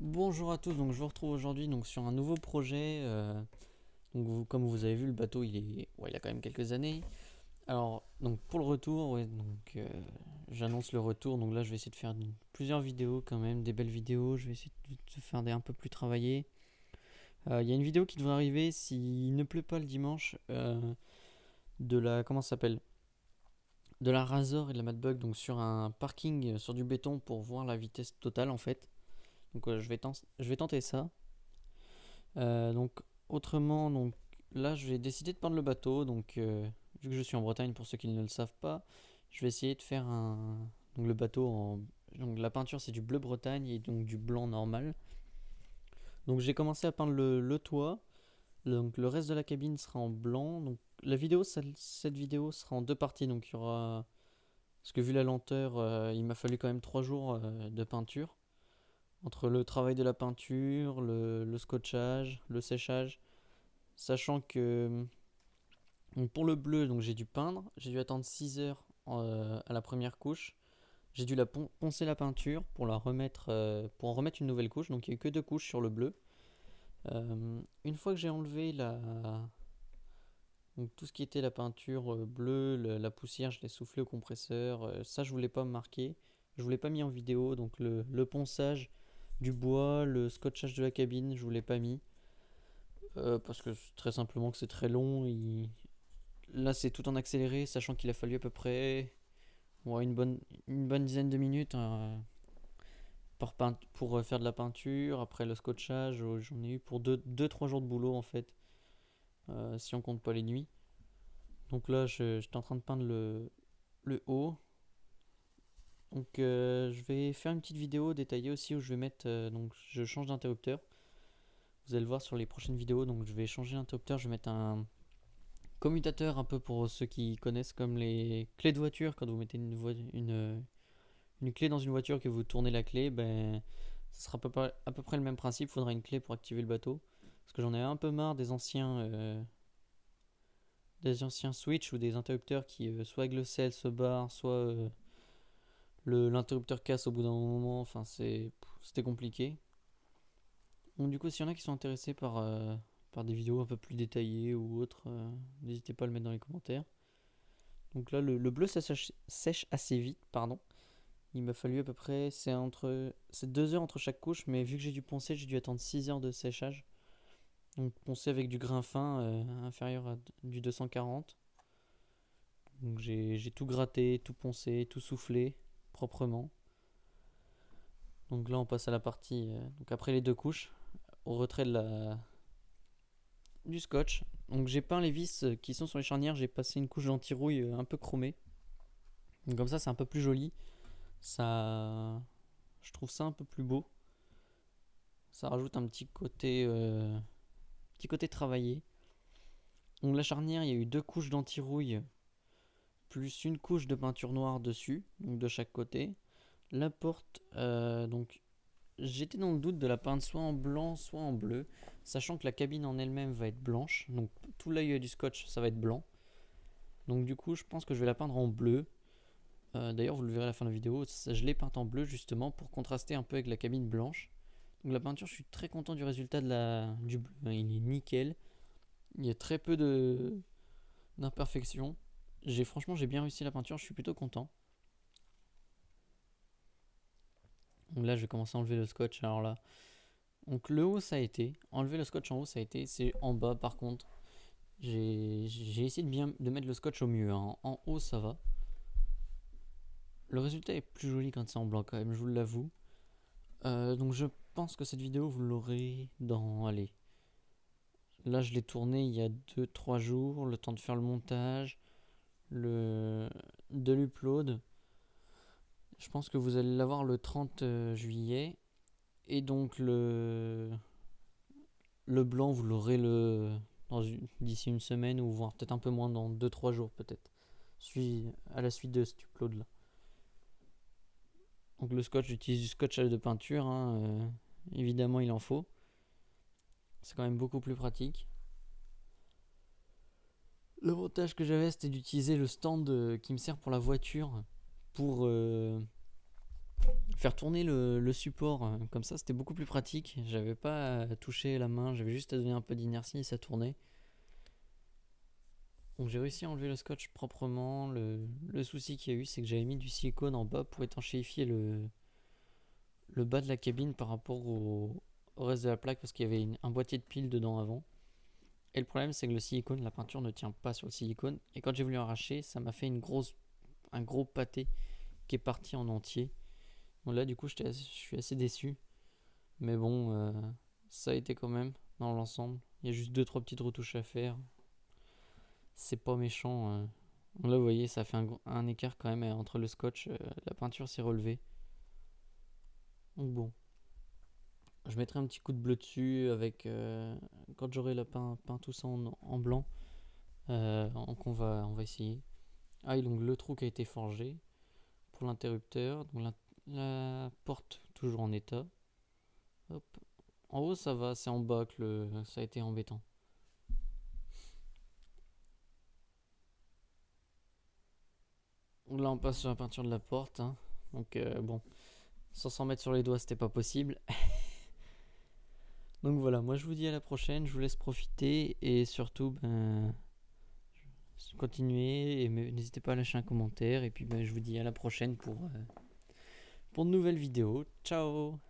Bonjour à tous, donc je vous retrouve aujourd'hui donc sur un nouveau projet. Comme vous avez vu, le bateau il a quand même quelques années. Alors donc pour le retour, j'annonce le retour. Donc là je vais essayer de faire plusieurs vidéos quand même, des belles vidéos. Je vais essayer de faire des un peu plus travaillées. Il y a une vidéo qui devrait arriver s'il ne pleut pas le dimanche, de la comment ça s'appelle, de la Razor et de la Madbug, donc sur un parking sur du béton pour voir la vitesse totale en fait. Je vais tenter ça. Donc autrement, donc là je vais décider de peindre le bateau. Vu que je suis en Bretagne, pour ceux qui ne le savent pas, je vais essayer de faire le bateau en. Donc la peinture c'est du bleu Bretagne et donc du blanc normal. Donc j'ai commencé à peindre le toit. Donc le reste de la cabine sera en blanc. Donc la vidéo, cette vidéo sera en deux parties. Donc il y aura. Parce que vu la lenteur, il m'a fallu quand même 3 jours de peinture. Entre le travail de la peinture, le scotchage, le séchage. Sachant que donc pour le bleu, donc j'ai dû peindre, j'ai dû attendre 6 heures à la première couche. J'ai dû poncer la peinture pour pour en remettre une nouvelle couche. Donc il n'y a eu que deux couches sur le bleu. Une fois que j'ai enlevé donc tout ce qui était la peinture bleue, la poussière, je l'ai soufflé au compresseur. Ça, je voulais pas me marquer. Je voulais pas mis en vidéo. Donc le ponçage du bois, le scotchage de la cabine, je voulais pas mis. Parce que très simplement que c'est très long. Là, c'est tout en accéléré, sachant qu'il a fallu à peu près ouais, une bonne dizaine de minutes pour faire de la peinture. Après le scotchage, j'en ai eu pour 2-3 jours de boulot en fait, si on compte pas les nuits. Donc là, j'étais en train de peindre le haut. Je vais faire une petite vidéo détaillée aussi où je vais mettre. Donc je change d'interrupteur. Vous allez le voir sur les prochaines vidéos. Donc je vais changer d'interrupteur. Je vais mettre un commutateur un peu pour ceux qui connaissent comme les clés de voiture. Quand vous mettez une clé dans une voiture que vous tournez la clé, ben, ce sera à peu près le même principe. Il faudra une clé pour activer le bateau. Parce que j'en ai un peu marre des anciens switch ou des interrupteurs qui soit avec le sel se barrent, soit l'interrupteur casse au bout d'un moment. Enfin, c'était compliqué. Donc, du coup, s'il y en a qui sont intéressés par des vidéos un peu plus détaillées ou autres, n'hésitez pas à le mettre dans les commentaires. Donc là, le bleu, ça sèche assez vite, pardon. Il m'a fallu à peu près, c'est 2 heures entre chaque couche, mais vu que j'ai dû poncer, j'ai dû attendre 6 heures de séchage. Donc poncer avec du grain fin inférieur à du 240. Donc j'ai tout gratté, tout poncé, tout soufflé proprement. Donc là on passe à la partie, donc après les deux couches, au retrait du scotch. Donc j'ai peint les vis qui sont sur les charnières, j'ai passé une couche d'anti-rouille un peu chromée. Donc comme ça c'est un peu plus joli. Ça, je trouve ça un peu plus beau. Ça rajoute un petit côté travaillé. Donc la charnière, il y a eu deux couches d'anti-rouille plus une couche de peinture noire dessus, donc de chaque côté. La porte, donc j'étais dans le doute de la peindre soit en blanc, soit en bleu, sachant que la cabine en elle-même va être blanche, donc tout l'œil du scotch, ça va être blanc. Donc du coup, je pense que je vais la peindre en bleu. D'ailleurs, vous le verrez à la fin de la vidéo, je l'ai peinte en bleu justement pour contraster un peu avec la cabine blanche. Donc la peinture, je suis très content du résultat du bleu, il est nickel. Il y a très peu d'imperfections. J'ai bien réussi la peinture, je suis plutôt content. Donc là, je vais commencer à enlever le scotch. Alors là, donc le haut, ça a été. Enlever le scotch en haut, ça a été. C'est en bas, par contre. J'ai essayé de mettre le scotch au mieux, hein. En haut, ça va. Le résultat est plus joli quand c'est en blanc, quand même, je vous l'avoue. Donc je pense que cette vidéo, vous l'aurez dans. Allez. Là, je l'ai tournée il y a 2-3 jours. Le temps de faire le montage. Le, de l'upload. Je pense que vous allez l'avoir le 30 juillet. Et donc le blanc, vous l'aurez d'ici une semaine ou voire peut-être un peu moins dans 2-3 jours peut-être. À la suite de cet upload là. Donc le scotch, j'utilise du scotch de peinture, hein, évidemment il en faut. C'est quand même beaucoup plus pratique. L'avantage que j'avais c'était d'utiliser le stand qui me sert pour la voiture pour, faire tourner le support comme ça, c'était beaucoup plus pratique. J'avais pas à toucher la main, j'avais juste à donner un peu d'inertie et ça tournait. Donc j'ai réussi à enlever le scotch proprement. Le souci qu'il y a eu, c'est que j'avais mis du silicone en bas pour étanchéifier le bas de la cabine par rapport au reste de la plaque parce qu'il y avait un boîtier de piles dedans avant. Et le problème, c'est que le silicone, la peinture ne tient pas sur le silicone. Et quand j'ai voulu arracher, ça m'a fait un gros pâté qui est parti en entier. Donc là, du coup, je suis assez déçu. Mais bon, ça a été quand même dans l'ensemble. Il y a juste 2-3 petites retouches à faire. C'est pas méchant. Là, vous voyez, ça fait un écart quand même entre le scotch. La peinture s'est relevée. Donc bon, je mettrai un petit coup de bleu dessus avec quand j'aurai peint tout ça en blanc. Donc on va essayer. Ah, et donc le trou qui a été forgé pour l'interrupteur. Donc la porte toujours en état. Hop. En haut ça va, c'est en bas que ça a été embêtant. Donc là on passe sur la peinture de la porte, hein. Donc bon, sans s'en mettre sur les doigts c'était pas possible. Donc voilà, moi je vous dis à la prochaine, je vous laisse profiter et surtout continuez et n'hésitez pas à lâcher un commentaire et puis je vous dis à la prochaine pour de nouvelles vidéos. Ciao.